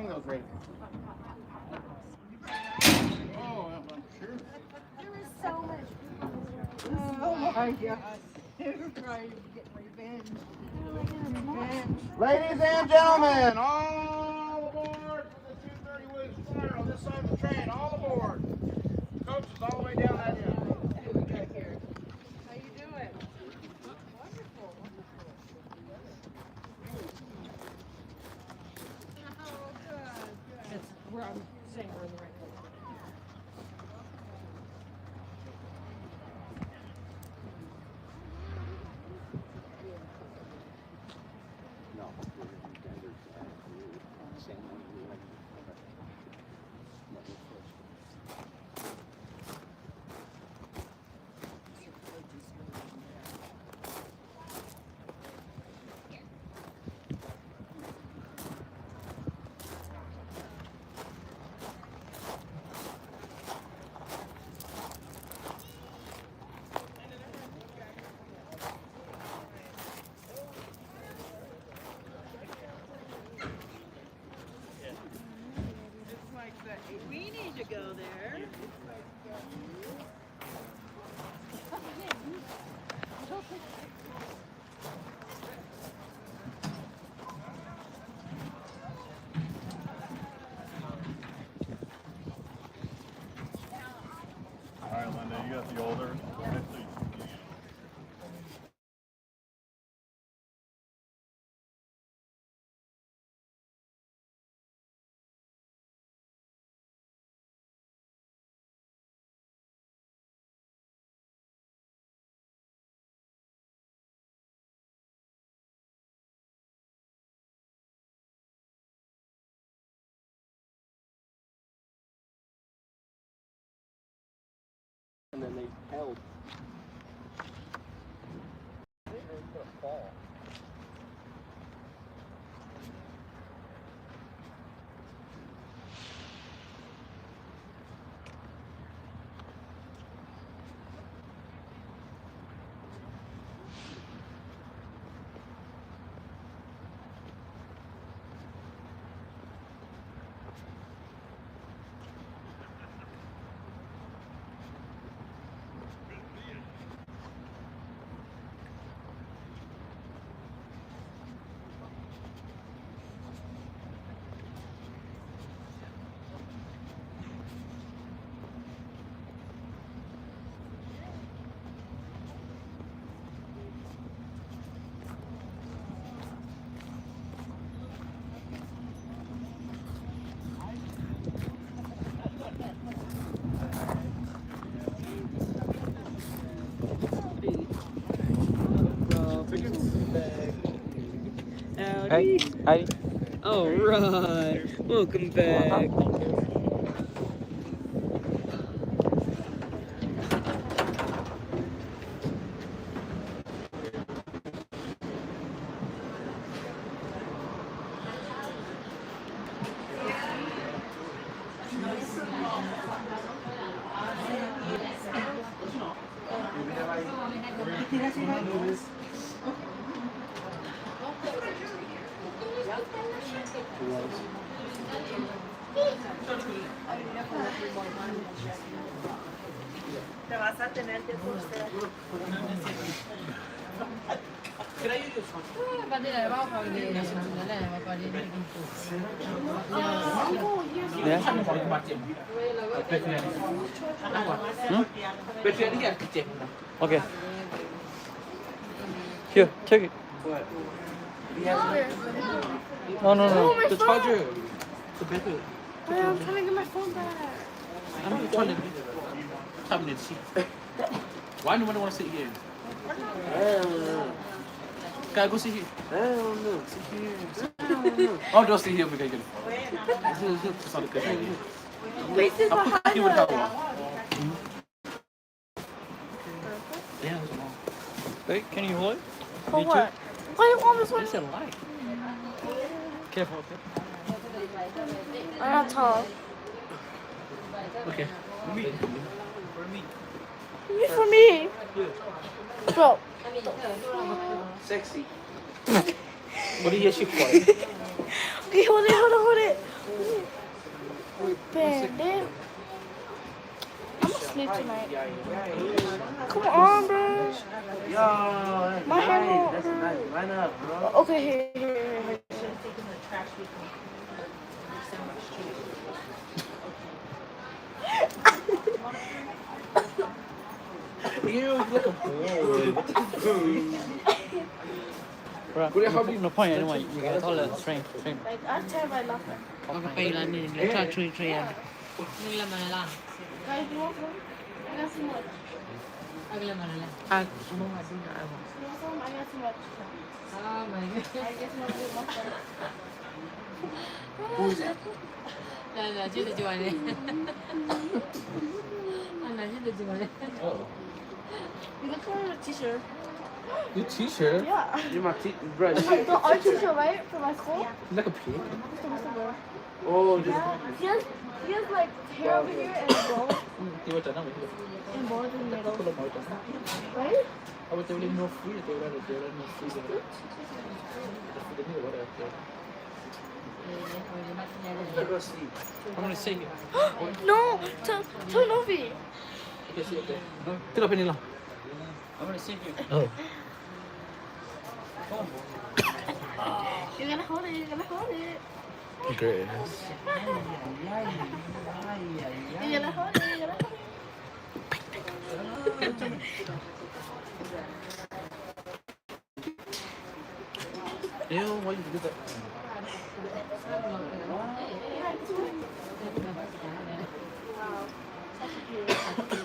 hang those right there. Oh, I'm sure. There was so much. Oh my God. They're trying to get revenge. Ladies and gentlemen, all aboard for the 2:30 Williams Flyer on this side of the train. All aboard. Coach is all the way down that hill. How you doing? Wonderful. Oh, good. We're on saying we're in the right place. No, same one. It's like that. We need to go there. All right, Linda, you got the older. And then they held. Hey, hey. All right, welcome back. Te vas a tener que postear. Okay. Here, take it. No, no, no. The charger. The battery. I'm trying to get my phone back. I'm not trying to come in seat. Why do you want to sit here? Can I go sit here? Sit here. Oh, don't sit here because you're going to It's not a good idea. Wait, this is I'll put you with behind that us. one. Yeah, that's long. Wait, can you hold it? For Me too. what? Why do you want this one? It's a light. Careful, okay? I'm not tall. Okay. For me. For me. You for me. Bro. Sexy. What do you shoot for? Okay, hold it, hold it, hold it. tonight. Come on, bro. Yo, My hand won't that's a nice hurt. lineup, bro. Okay, here. You look a boy. Bro, no point anymore. You get taller. Frame. Like, I tear my left hand. เอากระไปร้านนี้แล้วทอดช่วยๆอ่ะนึงละมันละ Guys, you want some? I got too much. เอากระมันละอ่ะมึงมาดูนะ You want some? I got too much. อ้าวไม่ I guess I'm gonna do my friend. Who is that? นั่นชื่อตัวนี้อันนั้นชื่อตัวนี้ Oh. You look for a t-shirt. Your t-shirt? Yeah. You're my bro. The art teacher, right? For my school? Like a pig? Mr. Burr. Oh, just. Yeah. He has like hair over here and bald. You were done with it. And bald in the middle. Pull up out. Right? I was telling no free. They were no free. They knew what I did. Go sleep. I'm gonna save you. No! Tell Novi. Okay, see, okay. Tell up in here. I'm gonna save you. Oh. You're gonna hold it. You're gonna hold it. Great. You're gonna hold it. You're gonna hold it. Ew, why you do that? Wow. Such a cute.